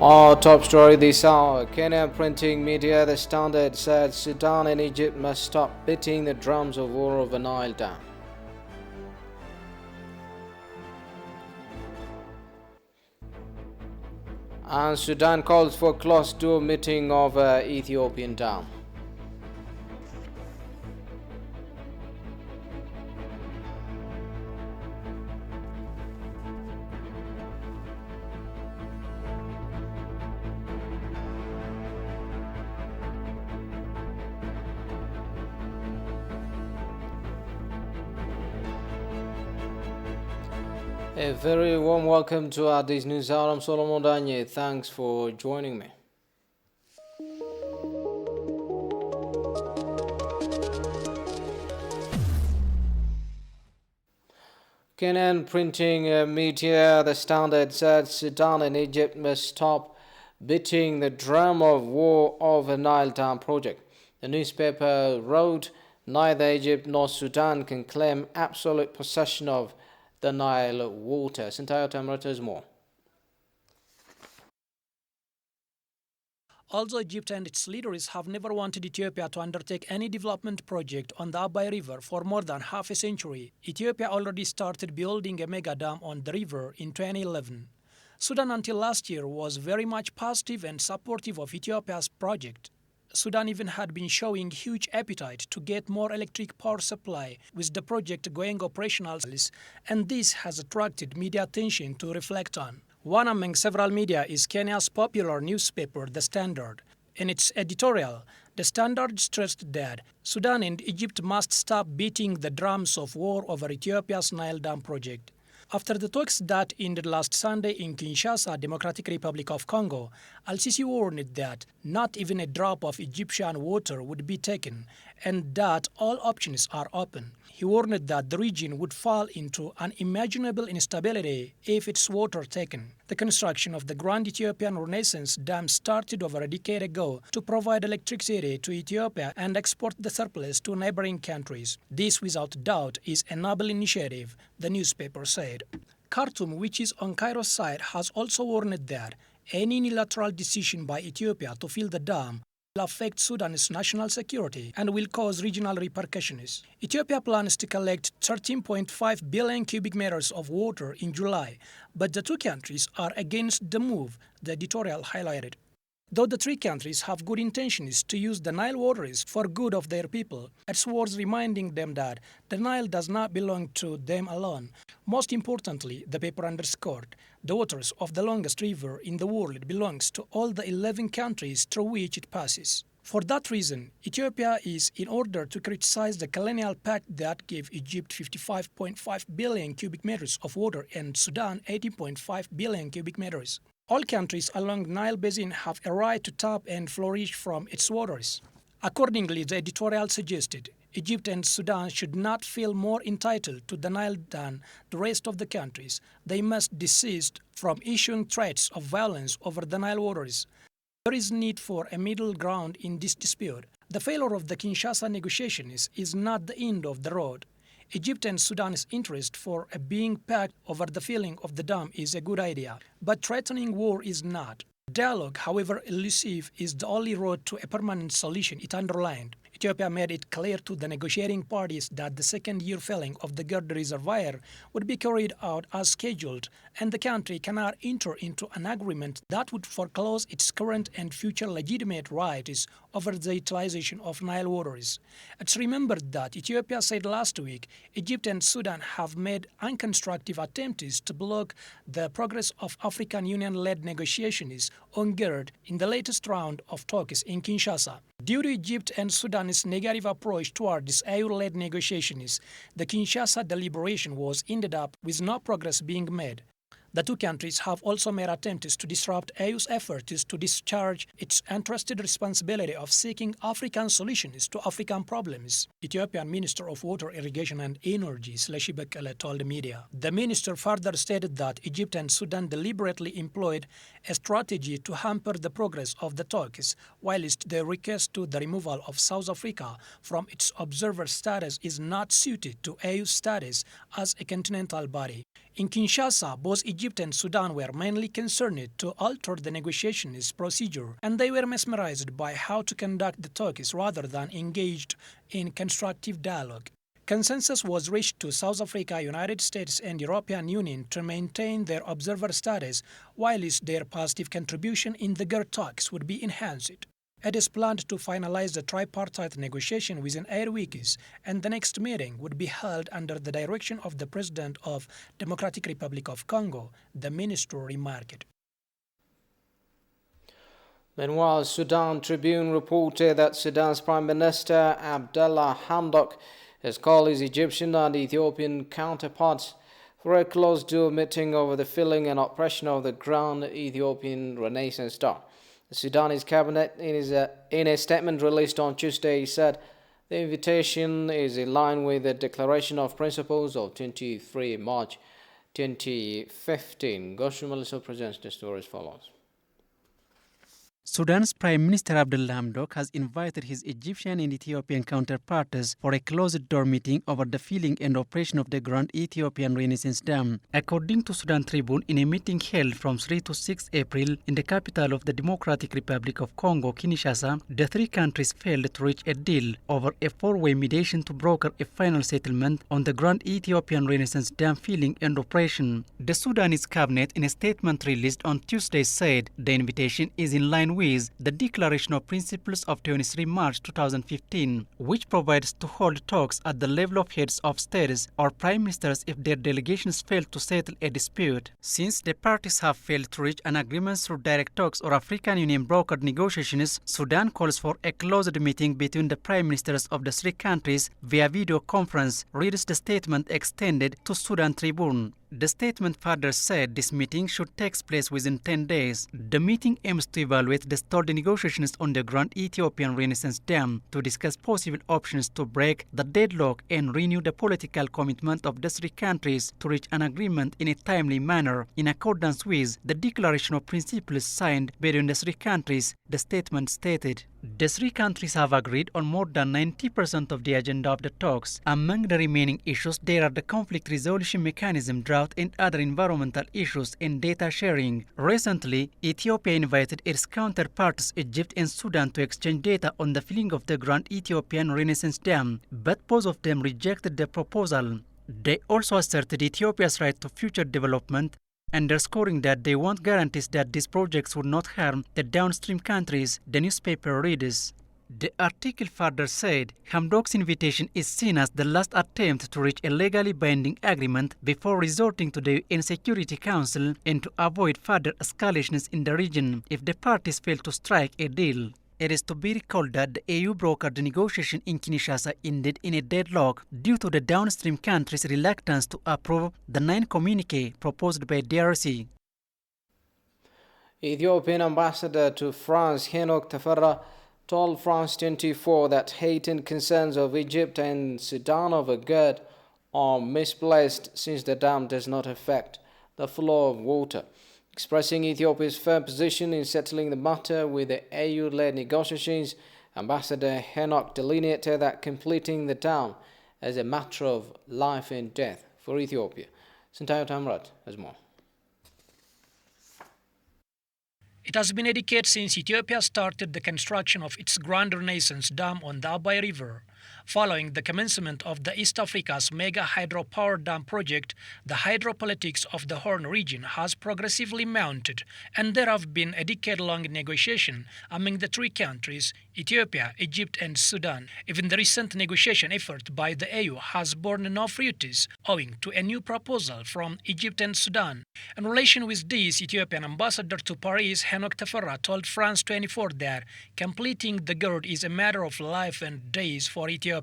Our top story this hour, Kenya printing media The Standard said Sudan and Egypt must stop beating the drums of war over Nile Dam. And Sudan calls for closed-door meeting over Ethiopian dam. A very warm welcome to this news hour. I'm Solomon Danye. Thanks for joining me. Kenyan printing media The Standard said Sudan and Egypt must stop beating the drum of war over Nile Dam project. The newspaper wrote, neither Egypt nor Sudan can claim absolute possession of the Nile water. Sintayo Tamratas more. Although Egypt and its leaders have never wanted Ethiopia to undertake any development project on the Abai River for more than half a century, Ethiopia already started building a mega dam on the river in 2011. Sudan until last year was very much positive and supportive of Ethiopia's project. Sudan even had been showing huge appetite to get more electric power supply with the project going operational, and this has attracted media attention to reflect on. One among several media is Kenya's popular newspaper, The Standard. In its editorial, The Standard stressed that Sudan and Egypt must stop beating the drums of war over Ethiopia's Nile Dam project. After the talks that ended last Sunday in Kinshasa, Democratic Republic of Congo, Al-Sisi warned that not even a drop of Egyptian water would be taken and that all options are open. He warned that the region would fall into unimaginable instability if its water taken. The construction of the Grand Ethiopian Renaissance Dam started over a decade ago to provide electricity to Ethiopia and export the surplus to neighboring countries. This, without doubt, is a noble initiative, the newspaper said. Khartoum, which is on Cairo's side, has also warned that any unilateral decision by Ethiopia to fill the dam will affect Sudan's national security and will cause regional repercussions. Ethiopia plans to collect 13.5 billion cubic meters of water in July, but the two countries are against the move, the editorial highlighted. Though the three countries have good intentions to use the Nile waters for good of their people, it's worth reminding them that the Nile does not belong to them alone. Most importantly, the paper underscored, the waters of the longest river in the world belongs to all the 11 countries through which it passes. For that reason, Ethiopia is in order to criticize the colonial pact that gave Egypt 55.5 billion cubic meters of water and Sudan 18.5 billion cubic meters. All countries along the Nile Basin have a right to tap and flourish from its waters. Accordingly, the editorial suggested Egypt and Sudan should not feel more entitled to the Nile than the rest of the countries. They must desist from issuing threats of violence over the Nile waters. There is need for a middle ground in this dispute. The failure of the Kinshasa negotiations is not the end of the road. Egypt and Sudan's interest for being packed over the filling of the dam is a good idea, but threatening war is not. Dialogue, however elusive, is the only road to a permanent solution, it underlined. Ethiopia made it clear to the negotiating parties that the second-year filling of the Gerd reservoir would be carried out as scheduled, and the country cannot enter into an agreement that would foreclose its current and future legitimate rights over the utilization of Nile waters. It's remembered that Ethiopia said last week Egypt and Sudan have made unconstructive attempts to block the progress of African Union-led negotiations on Gerd in the latest round of talks in Kinshasa. Due to Egypt and Sudan's negative approach towards AU-led negotiations, the Kinshasa deliberation was ended up with no progress being made. The two countries have also made attempts to disrupt AU's efforts to discharge its entrusted responsibility of seeking African solutions to African problems. Ethiopian Minister of Water, Irrigation and Energy, Sleshi Bekele, told the media. The minister further stated that Egypt and Sudan deliberately employed a strategy to hamper the progress of the talks, whilst their request to the removal of South Africa from its observer status is not suited to AU's status as a continental body. In Kinshasa, both Egypt Egypt and Sudan were mainly concerned to alter the negotiations procedure, and they were mesmerized by how to conduct the talks rather than engaged in constructive dialogue. Consensus was reached to South Africa, United States and European Union to maintain their observer status, whilst their positive contribution in the GER talks would be enhanced. It is planned to finalize the tripartite negotiation within 8 weeks, and the next meeting would be held under the direction of the President of Democratic Republic of Congo, the minister remarked. Meanwhile, Sudan Tribune reported that Sudan's Prime Minister Abdallah Hamdok has called his Egyptian and Ethiopian counterparts for a closed-door meeting over the filling and operation of the Grand Ethiopian Renaissance Dam. The Sudanese cabinet, in a statement released on Tuesday, said the invitation is in line with the Declaration of Principles of 23 March 2015. Goshum Melissa presents the story as follows. Sudan's Prime Minister Abdullah Hamdok has invited his Egyptian and Ethiopian counterparts for a closed-door meeting over the filling and operation of the Grand Ethiopian Renaissance Dam. According to Sudan Tribune, in a meeting held from 3 to 6 April in the capital of the Democratic Republic of Congo, Kinshasa, the three countries failed to reach a deal over a four-way mediation to broker a final settlement on the Grand Ethiopian Renaissance Dam filling and operation. The Sudanese cabinet, in a statement released on Tuesday, said the invitation is in line with the Declaration of Principles of 23 March 2015, which provides to hold talks at the level of heads of states or prime ministers if their delegations fail to settle a dispute. Since the parties have failed to reach an agreement through direct talks or African Union brokered negotiations, Sudan calls for a closed meeting between the prime ministers of the three countries via video conference, reads the statement extended to Sudan Tribune. The statement further said this meeting should take place within 10 days. The meeting aims to evaluate the stalled negotiations on the Grand Ethiopian Renaissance Dam to discuss possible options to break the deadlock and renew the political commitment of the three countries to reach an agreement in a timely manner in accordance with the Declaration of Principles signed between the three countries, the statement stated. The three countries have agreed on more than 90% of the agenda of the talks. Among the remaining issues, there are the conflict resolution mechanism, drought and other environmental issues and data sharing. Recently, Ethiopia invited its counterparts Egypt and Sudan to exchange data on the filling of the Grand Ethiopian Renaissance Dam, but both of them rejected the proposal. They also asserted Ethiopia's right to future development, underscoring that they want guarantees that these projects would not harm the downstream countries, the newspaper reads. The article further said Hamdok's invitation is seen as the last attempt to reach a legally binding agreement before resorting to the UN Security Council and to avoid further escalations in the region if the parties fail to strike a deal. It is to be recalled that the AU brokered the negotiation in Kinshasa ended in a deadlock due to the downstream countries' reluctance to approve the 9 communique proposed by DRC. Ethiopian ambassador to France, Henok Teferra, told France 24 that heightened concerns of Egypt and Sudan over GERD are misplaced since the dam does not affect the flow of water. Expressing Ethiopia's firm position in settling the matter with the AU-led negotiations, Ambassador Henok delineated that completing the dam as a matter of life and death for Ethiopia. Sintayo Tamrat has more. It has been a decade since Ethiopia started the construction of its Grand Renaissance Dam on the Abai River. Following the commencement of the East Africa's mega hydropower dam project, the hydropolitics of the Horn region has progressively mounted, and there have been a decade-long negotiation among the three countries, Ethiopia, Egypt and Sudan. Even the recent negotiation effort by the AU has borne no fruits, owing to a new proposal from Egypt and Sudan. In relation with this, Ethiopian ambassador to Paris, Henok Teferra, told France 24 that completing the GERD is a matter of life and days for Ethiopia.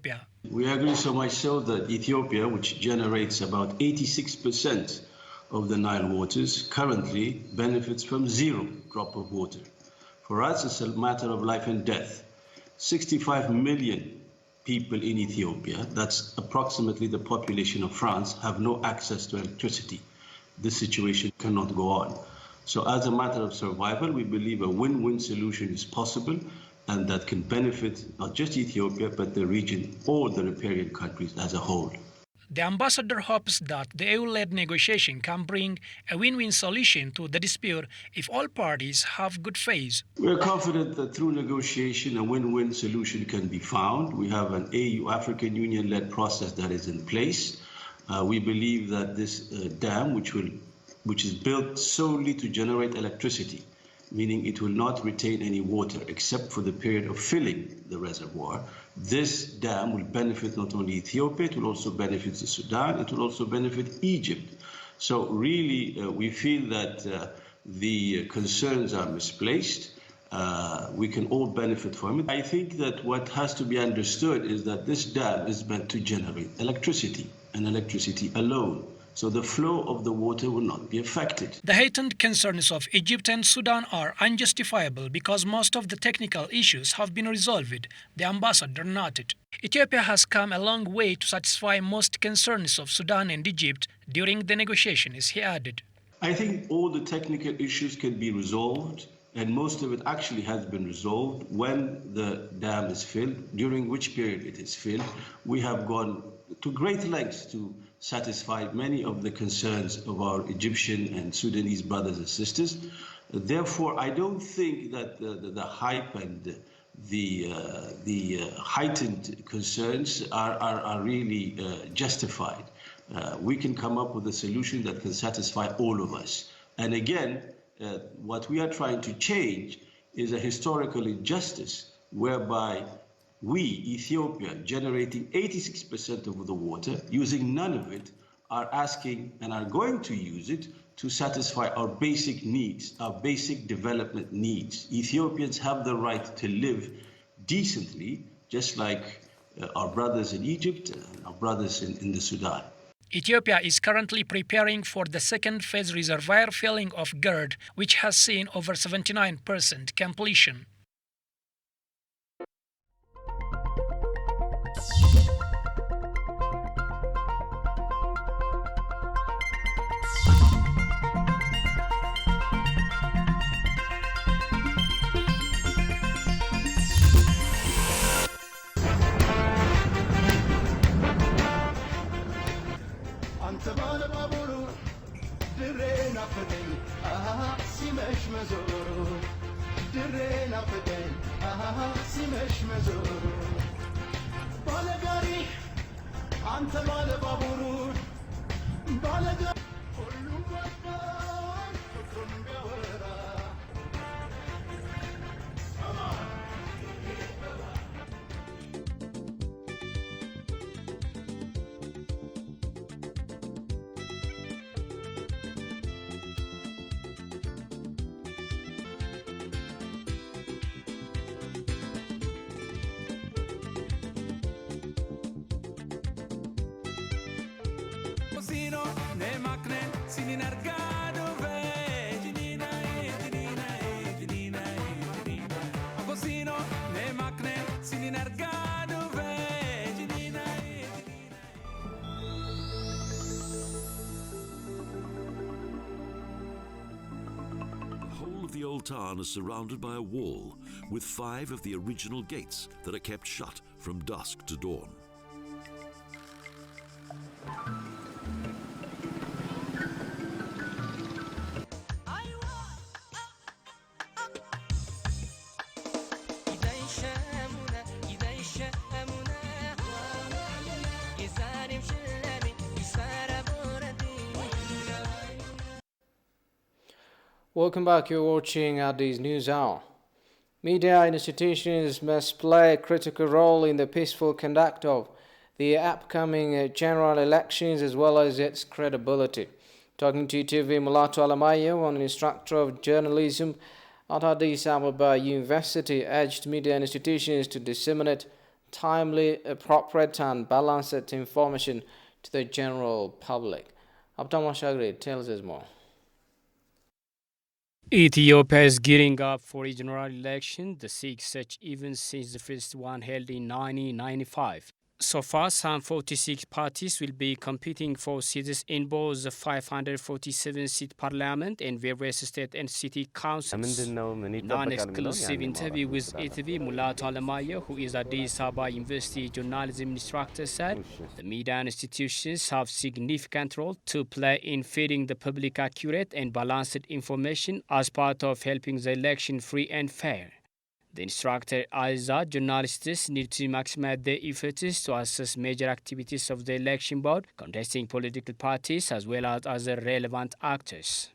We agree so much so that Ethiopia, which generates about 86% of the Nile waters, currently benefits from 0 drop of water. For us, it's a matter of life and death. 65 million people in Ethiopia, that's approximately the population of France, have no access to electricity. This situation cannot go on. So as a matter of survival, we believe a win-win solution is possible, and that can benefit not just Ethiopia, but the region or the riparian countries as a whole. The ambassador hopes that the EU-led negotiation can bring a win-win solution to the dispute if all parties have good faith. We are confident that through negotiation, a win-win solution can be found. We have an AU-African Union-led process that is in place. We believe that this dam, which is built solely to generate electricity, meaning it will not retain any water except for the period of filling the reservoir. This dam will benefit not only Ethiopia, it will also benefit the Sudan, it will also benefit Egypt. So really, we feel that the concerns are misplaced. We can all benefit from it. I think that what has to be understood is that this dam is meant to generate electricity and electricity alone. So the flow of the water will not be affected. The heightened concerns of Egypt and Sudan are unjustifiable because most of the technical issues have been resolved, the ambassador noted. Ethiopia has come a long way to satisfy most concerns of Sudan and Egypt during the negotiations, he added. I think all the technical issues can be resolved, and most of it actually has been resolved when the dam is filled, during which period it is filled. We have gone to great lengths to satisfy many of the concerns of our Egyptian and Sudanese brothers and sisters. Therefore, I don't think that the hype and the heightened concerns are really justified. We can come up with a solution that can satisfy all of us. And again, what we are trying to change is a historical injustice whereby we, Ethiopia, generating 86% of the water, using none of it, are asking and are going to use it to satisfy our basic needs, our basic development needs. Ethiopians have the right to live decently, just like our brothers in Egypt and our brothers in the Sudan. Ethiopia is currently preparing for the second phase reservoir filling of GERD, which has seen over 79% completion. The old town is surrounded by a wall with 5 of the original gates that are kept shut from dusk to dawn. Welcome back, you're watching Addis News Hour. Media institutions must play a critical role in the peaceful conduct of the upcoming general elections as well as its credibility. Talking to ETV, Mulatu Alamayo, an instructor of journalism at Addis Ababa University, urged media institutions to disseminate timely, appropriate and balanced information to the general public. Abdullah Shagri tells us more. Ethiopia is gearing up for a general election, the sixth such event since the first one held in 1995. So far, some 46 parties will be competing for seats in both the 547-seat parliament and various state and city councils. In an exclusive interview with ETV, Mulatu Alamayo, who is Addis Ababa University journalism instructor, said the media institutions have significant role to play in feeding the public accurate and balanced information as part of helping the election free and fair. The instructor adds that journalists need to maximize their efforts to assess major activities of the election board, contesting political parties as well as other relevant actors.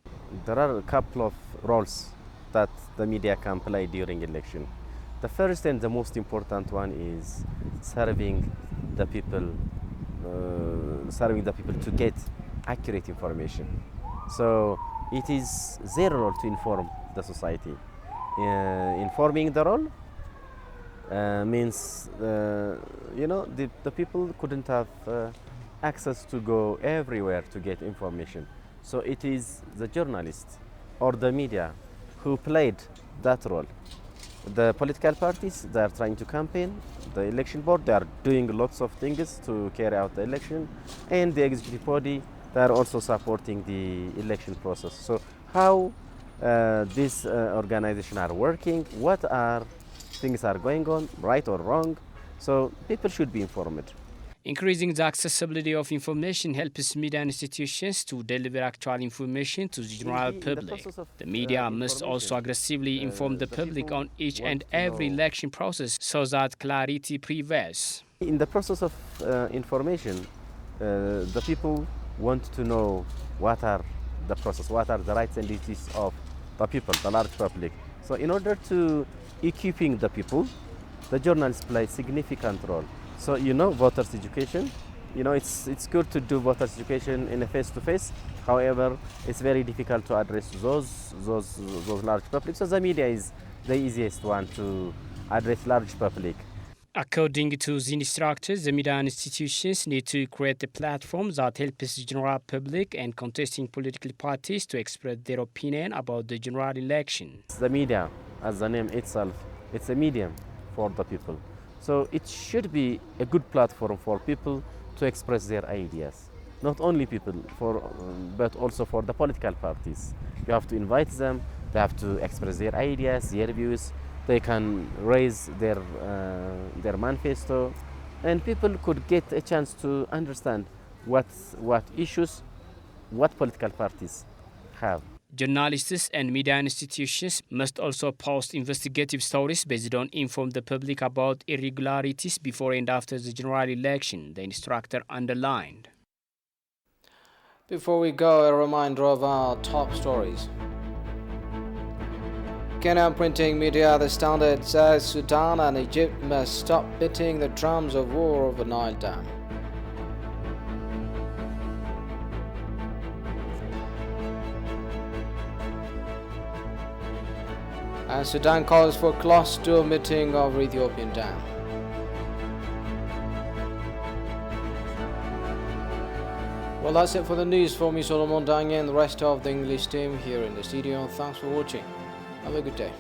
There are a couple of roles that the media can play during election. The first and the most important one is serving the people to get accurate information. So it is their role to inform the society. Informing the role means, the people couldn't have access to go everywhere to get information. So it is the journalist or the media who played that role. The political parties, they are trying to campaign. The election board, they are doing lots of things to carry out the election. And the executive body, they are also supporting the election process. So how these organizations are working, what are things are going on, right or wrong. So people should be informed. Increasing the accessibility of information helps media institutions to deliver actual information to the general public. The media must also aggressively inform the public on each and every election process so that clarity prevails. In the process of information, the people want to know what are the process, what are the rights and duties of the people, the large public. So in order to equipping the people, the journalists play a significant role. So voters education, it's good to do voters education in a face-to-face. However, it's very difficult to address those large public. So the media is the easiest one to address large public. According to the instructors, the media institutions need to create a platform that helps the general public and contesting political parties to express their opinion about the general election. The media, as the name itself, it's a medium for the people. So it should be a good platform for people to express their ideas. Not only people, but also for the political parties. You have to invite them, they have to express their ideas, their views. They can raise their manifesto, and people could get a chance to understand what issues, what political parties have. Journalists and media institutions must also post investigative stories based on inform the public about irregularities before and after the general election, the instructor underlined. Before we go, a reminder of our top stories. Kenyan printing media, The Standard, says Sudan and Egypt must stop beating the drums of war over Nile Dam. And Sudan calls for closed-door meeting of Ethiopian dam. Well, that's it for the news. For me, Solomon Dange, and the rest of the English team here in the studio. Thanks for watching. Have a good day.